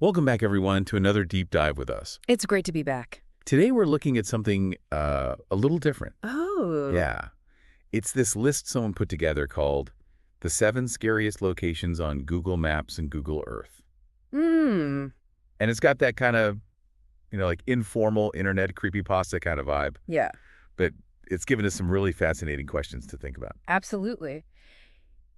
Welcome back, everyone, to another deep dive with us. It's great to be back. Today, we're looking at something a little different. Oh. Yeah. It's this list someone put together called the 7 Scariest Locations on Google Maps and Google Earth. Hmm. And it's got that kind of, like informal internet creepypasta kind of vibe. Yeah, But it's given us some really fascinating questions to think about. absolutely.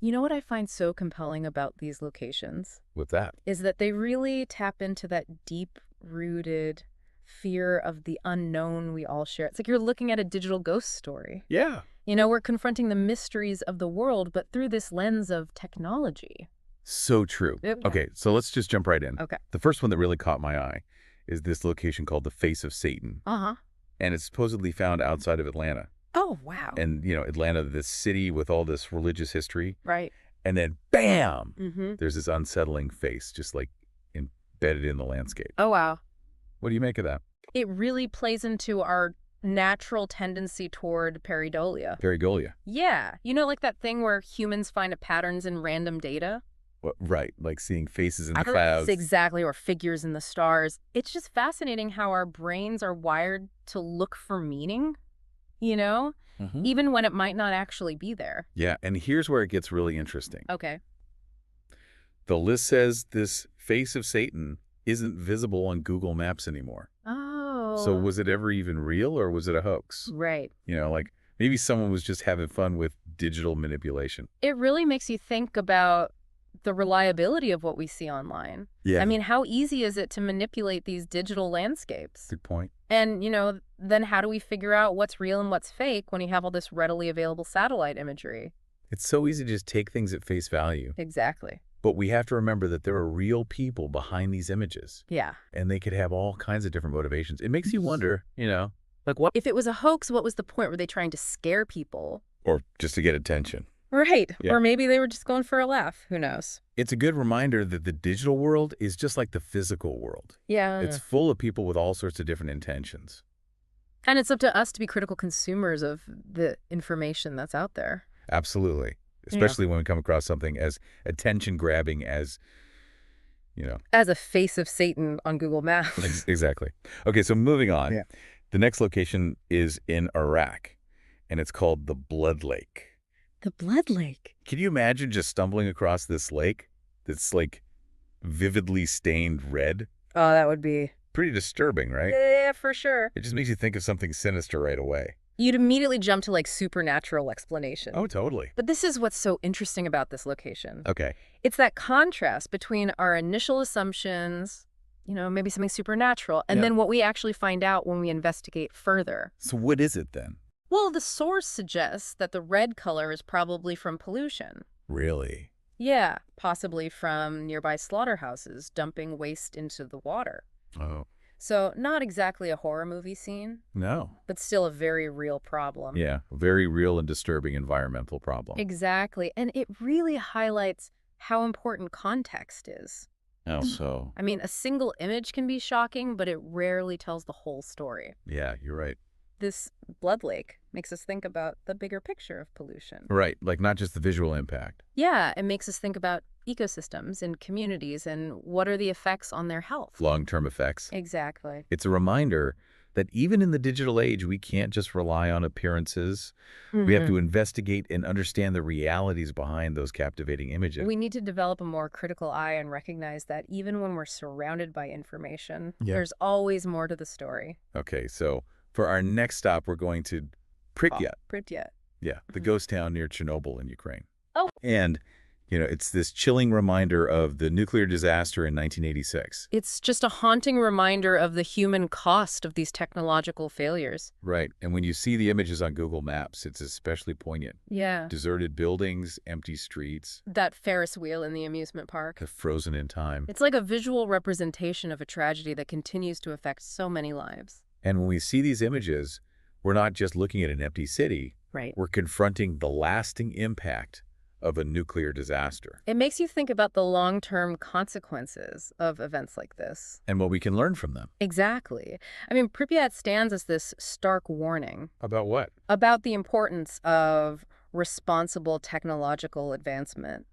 You know what I find so compelling about these locations With that. is that they really tap into that deep-rooted fear of the unknown we all share. It's like you're looking at a digital ghost story. Yeah. We're confronting the mysteries of the world, but through this lens of technology. So true. Yep. Okay, so let's just jump right in. Okay. The first one that really caught my eye is this location called the Face of Satan. Uh-huh. And it's supposedly found outside of Atlanta. Oh, wow. And, Atlanta, this city with all this religious history. Right. And then, bam, Mm-hmm. there's this unsettling face just like embedded in the landscape. Oh, wow. What do you make of that? It really plays into our natural tendency toward pareidolia. Pareidolia. Yeah. Like that thing where humans find patterns in random data? Right, like seeing faces in the That's clouds. exactly, or figures in the stars. It's just fascinating how our brains are wired to look for meaning, Mhm. even when it might not actually be there. Yeah, and here's where it gets really interesting. Okay. The list says this face of Satan isn't visible on Google Maps anymore. Oh. So was it ever even real or was it a hoax? Right. Like maybe someone was just having fun with digital manipulation. It really makes you think about the reliability of what we see online. Yeah. I mean, how easy is it to manipulate these digital landscapes? Good point. And, then how do we figure out what's real and what's fake when you have all this readily available satellite imagery? It's so easy to just take things at face value. Exactly. But we have to remember that there are real people behind these images. Yeah. And they could have all kinds of different motivations. It makes you wonder, like what? If it was a hoax, what was the point? Were they trying to scare people? Or just to get attention. Right. Yeah. Or maybe they were just going for a laugh. Who knows? It's a good reminder that the digital world is just like the physical world. Yeah. It's full of people with all sorts of different intentions. And it's up to us to be critical consumers of the information that's out there. Absolutely. Especially when we come across something as attention-grabbing as, As a face of Satan on Google Maps. Exactly. Okay, so moving on. Yeah. The next location is in Iraq, and it's called the Blood Lake. The Blood Lake. Can you imagine just stumbling across this lake that's like vividly stained red? Oh, that would be... Pretty disturbing, right? Yeah, for sure. It just makes you think of something sinister right away. You'd immediately jump to supernatural explanation. Oh, totally. But this is what's so interesting about this location. Okay. It's that contrast between our initial assumptions, maybe something supernatural, and then what we actually find out when we investigate further. So what is it then? Well, the source suggests that the red color is probably from pollution. Really? Yeah, possibly from nearby slaughterhouses dumping waste into the water. Oh. So not exactly a horror movie scene, No. but still a very real problem. Yeah, a very real and disturbing environmental problem. Exactly. And it really highlights how important context is. How so? I mean, a single image can be shocking, but it rarely tells the whole story. Yeah, you're right. This blood lake makes us think about the bigger picture of pollution. Right, like not just the visual impact. Yeah, it makes us think about ecosystems and communities and what are the effects on their health. Long-term effects. Exactly. It's a reminder that even in the digital age, we can't just rely on appearances. We have to investigate and understand the realities behind those captivating images. We need to develop a more critical eye and recognize that even when we're surrounded by information, there's always more to the story. Okay, so for our next stop, we're going to Pripyat. Pripyat. Yeah, the ghost town near Chernobyl in Ukraine. Oh. And, it's this chilling reminder of the nuclear disaster in 1986. It's just a haunting reminder of the human cost of these technological failures. Right, and when you see the images on Google Maps, it's especially poignant. Yeah. Deserted buildings, empty streets, That Ferris wheel in the amusement park. frozen in time. It's like a visual representation of a tragedy that continues to affect so many lives. And when we see these images, we're not just looking at an empty city. Right. We're confronting the lasting impact of a nuclear disaster It makes you think about the long-term consequences of events like this. and what we can learn from them. Exactly. I mean, Pripyat stands as this stark warning About what? about the importance of responsible technological advancement.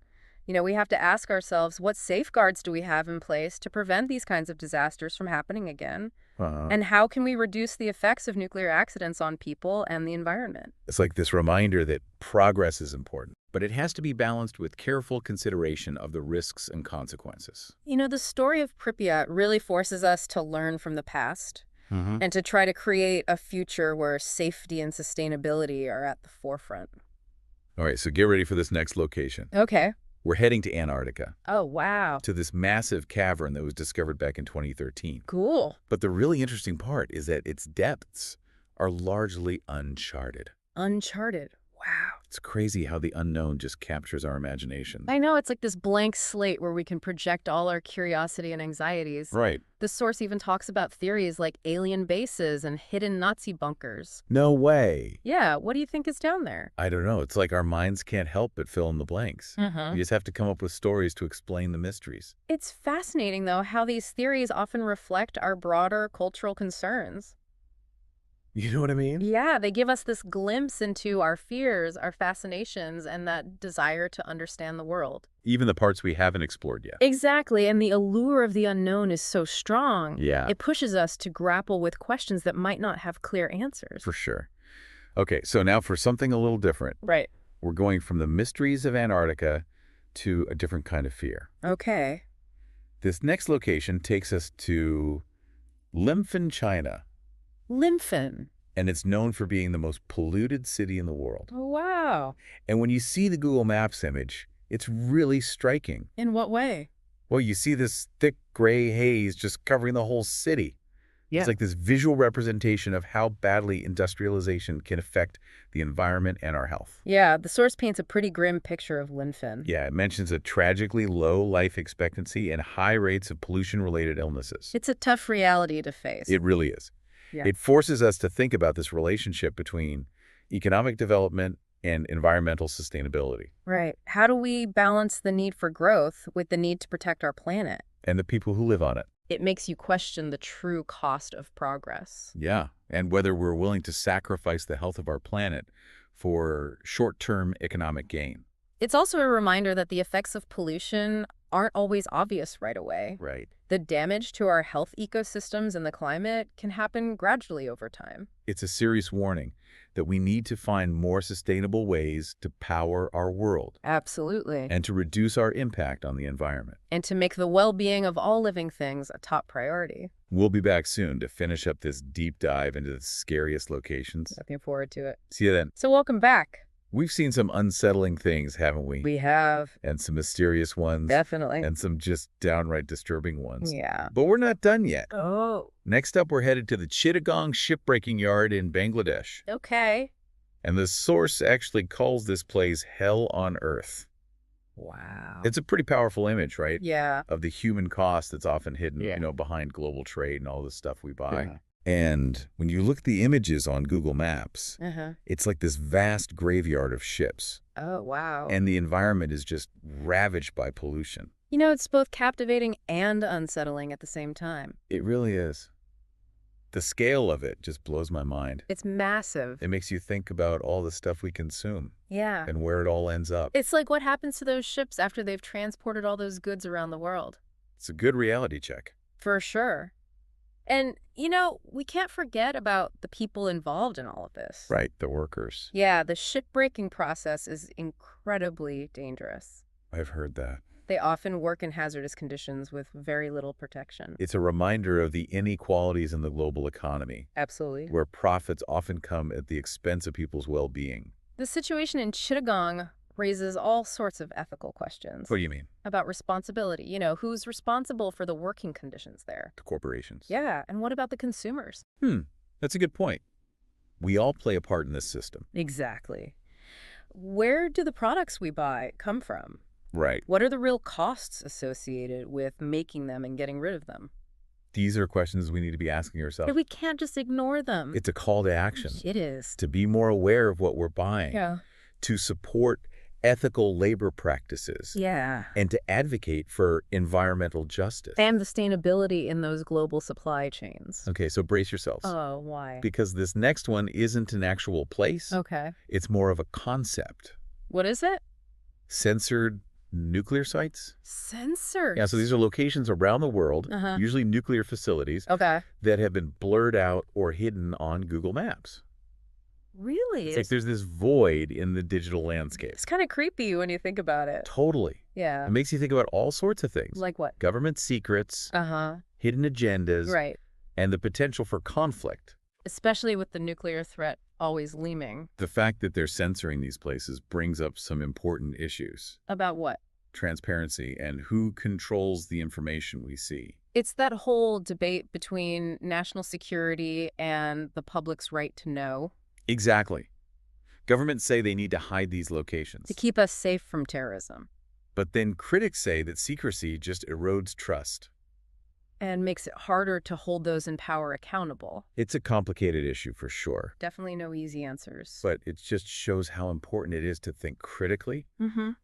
We have to ask ourselves, what safeguards do we have in place to prevent these kinds of disasters from happening again? Uh, And how can we reduce the effects of nuclear accidents on people and the environment? it's like this reminder that progress is important, but it has to be balanced with careful consideration of the risks and consequences. The story of Pripyat really forces us to learn from the past and to try to create a future where safety and sustainability are at the forefront. All right, so get ready for this next location. Okay. We're heading to Antarctica, Oh, wow. to this massive cavern that was discovered back in 2013. Cool. But the really interesting part is that its depths are largely uncharted. Uncharted. Wow. It's crazy how the unknown just captures our imagination. I know, it's like this blank slate where we can project all our curiosity and anxieties. Right. The source even talks about theories like alien bases and hidden Nazi bunkers. No way. Yeah, what do you think is down there? I don't know. It's like our minds can't help but fill in the blanks. Mm-hmm. We just have to come up with stories to explain the mysteries. It's fascinating, though, how these theories often reflect our broader cultural concerns. You know what I mean? Yeah, they give us this glimpse into our fears, our fascinations, and that desire to understand the world. Even the parts we haven't explored yet. Exactly, and the allure of the unknown is so strong. Yeah. It pushes us to grapple with questions that might not have clear answers. For sure. Okay, so now for something a little different. Right. We're going from the mysteries of Antarctica to a different kind of fear. Okay. This next location takes us to Lin Fen, China, Lin Fen. and it's known for being the most polluted city in the world. Oh, wow. And when you see the Google Maps image, it's really striking. In what way? Well, you see this thick gray haze just covering the whole city. Yeah. It's like this visual representation of how badly industrialization can affect the environment and our health. Yeah, the source paints a pretty grim picture of Lin Fen. Yeah, it mentions a tragically low life expectancy and high rates of pollution-related illnesses. It's a tough reality to face. It really is. Yeah. It forces us to think about this relationship between economic development and environmental sustainability Right. How do we balance the need for growth with the need to protect our planet? and the people who live on it. It makes you question the true cost of progress. Yeah, and whether we're willing to sacrifice the health of our planet for short-term economic gain. It's also a reminder that the effects of pollution aren't always obvious right away. Right. The damage to our health ecosystems and the climate can happen gradually over time. It's a serious warning that we need to find more sustainable ways to power our world Absolutely. and to reduce our impact on the environment. And to make the well-being of all living things a top priority. We'll be back soon to finish up this deep dive into the scariest locations. Looking forward to it. See you then. So welcome back. We've seen some unsettling things, haven't we? We have. And some mysterious ones. Definitely. And some just downright disturbing ones. Yeah. But we're not done yet. Oh. Next up, we're headed to the Chittagong shipbreaking yard in Bangladesh. Okay. And the source actually calls this place hell on earth. Wow. It's a pretty powerful image, right? Yeah. Of the human cost that's often hidden, Yeah. behind global trade and all the stuff we buy. Yeah. And when you look at the images on Google Maps, Uh-huh. it's like this vast graveyard of ships. Oh, wow. And the environment is just ravaged by pollution. It's both captivating and unsettling at the same time. It really is. The scale of it just blows my mind. It's massive. It makes you think about all the stuff we consume Yeah. and where it all ends up. It's like what happens to those ships after they've transported all those goods around the world. It's a good reality check. For sure. And, we can't forget about the people involved in all of this. Right, the workers. Yeah, the shipbreaking process is incredibly dangerous. I've heard that. They often work in hazardous conditions with very little protection. It's a reminder of the inequalities in the global economy, Absolutely. where profits often come at the expense of people's well-being. The situation in Chittagong raises all sorts of ethical questions. What do you mean? About responsibility. Who's responsible for the working conditions there? The corporations. Yeah, and what about the consumers? That's a good point. We all play a part in this system. Exactly. Where do the products we buy come from? Right. What are the real costs associated with making them and getting rid of them? These are questions we need to be asking ourselves. But we can't just ignore them. It's a call to action. It is. To be more aware of what we're buying. Yeah. To support ethical labor practices. Yeah. And to advocate for environmental justice. And sustainability in those global supply chains. Okay, so brace yourselves. Oh, why? Because this next one isn't an actual place. Okay. It's more of a concept. What is it? Censored Nuclear sites? Censored. Yeah, so these are locations around the world, Uh-huh. usually nuclear facilities, Okay. that have been blurred out or hidden on Google Maps. Really? It's like there's this void in the digital landscape. It's kind of creepy when you think about it. Totally. Yeah. It makes you think about all sorts of things. Like what? Government secrets, Uh-huh. hidden agendas, Right. and the potential for conflict. Especially with the nuclear threat always looming. The fact that they're censoring these places brings up some important issues. About what? Transparency and who controls the information we see. It's that whole debate between national security and the public's right to know. Exactly. Governments say they need to hide these locations. To keep us safe from terrorism. But then critics say that secrecy just erodes trust. And makes it harder to hold those in power accountable. It's a complicated issue for sure. Definitely no easy answers. But it just shows how important it is to think critically,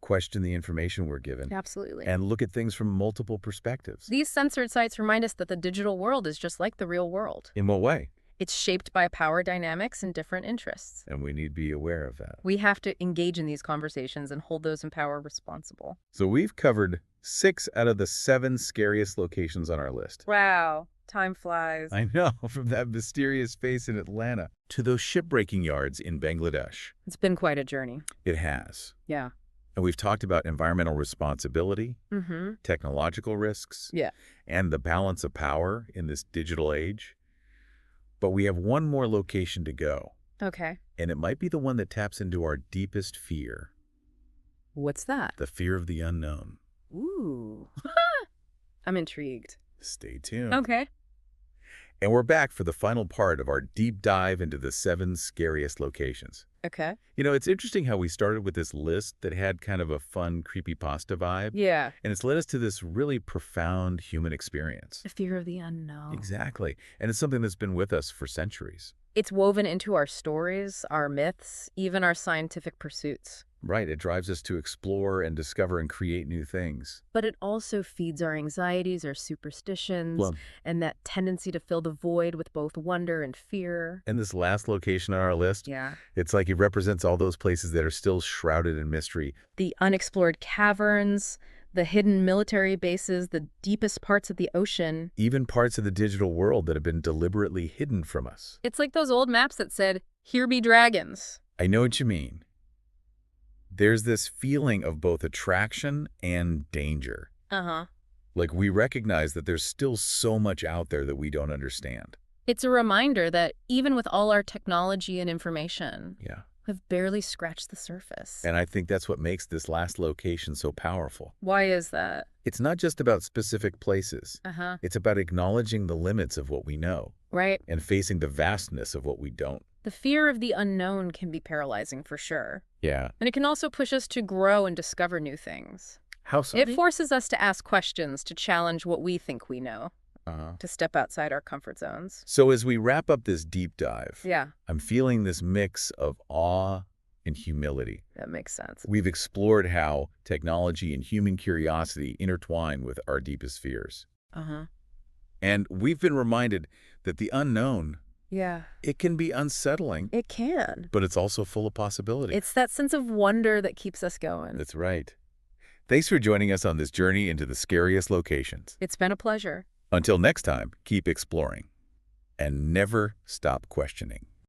question the information we're given, Absolutely. and look at things from multiple perspectives. These censored sites remind us that the digital world is just like the real world. In what way? It's shaped by power dynamics and different interests. And we need to be aware of that. We have to engage in these conversations and hold those in power responsible. So we've covered 6 out of the 7 scariest locations on our list. Wow. Time flies. I know, from that mysterious face in Atlanta to those shipbreaking yards in Bangladesh. It's been quite a journey. It has. Yeah. And we've talked about environmental responsibility, technological risks, Yeah. and the balance of power in this digital age. But we have one more location to go, Okay. and it might be the one that taps into our deepest fear, What's that? the fear of the unknown. Ooh. I'm intrigued. Stay tuned. Okay. And we're back for the final part of our deep dive into the 7 scariest locations. Okay. You know, it's interesting how we started with this list that had kind of a fun creepypasta vibe. Yeah. And it's led us to this really profound human experience. The fear of the unknown. Exactly. And it's something that's been with us for centuries. It's woven into our stories, our myths, even our scientific pursuits. Right. It drives us to explore and discover and create new things. But it also feeds our anxieties, our superstitions, Well, and that tendency to fill the void with both wonder and fear. and this last location on our list, Yeah. it's like it represents all those places that are still shrouded in mystery. The unexplored caverns, the hidden military bases, the deepest parts of the ocean. Even parts of the digital world that have been deliberately hidden from us. It's like those old maps that said, "Here be dragons." I know what you mean. There's this feeling of both attraction and danger. Uh-huh. Like we recognize that there's still so much out there that we don't understand. It's a reminder that even with all our technology and information, Yeah. we've barely scratched the surface. And I think that's what makes this last location so powerful. Why is that? It's not just about specific places. Uh-huh. It's about acknowledging the limits of what we know Right? and facing the vastness of what we don't. The fear of the unknown can be paralyzing for sure. Yeah. And it can also push us to grow and discover new things. How so? It forces us to ask questions, to challenge what we think we know, to step outside our comfort zones. So as we wrap up this deep dive, Yeah, I'm feeling this mix of awe and humility. that makes sense. We've explored how technology and human curiosity intertwine with our deepest fears. Uh-huh. And we've been reminded that the unknown, Yeah, it can be unsettling, it can. but it's also full of possibility. It's that sense of wonder that keeps us going. That's right. Thanks for joining us on this journey into the scariest locations. It's been a pleasure. Until next time, keep exploring and never stop questioning.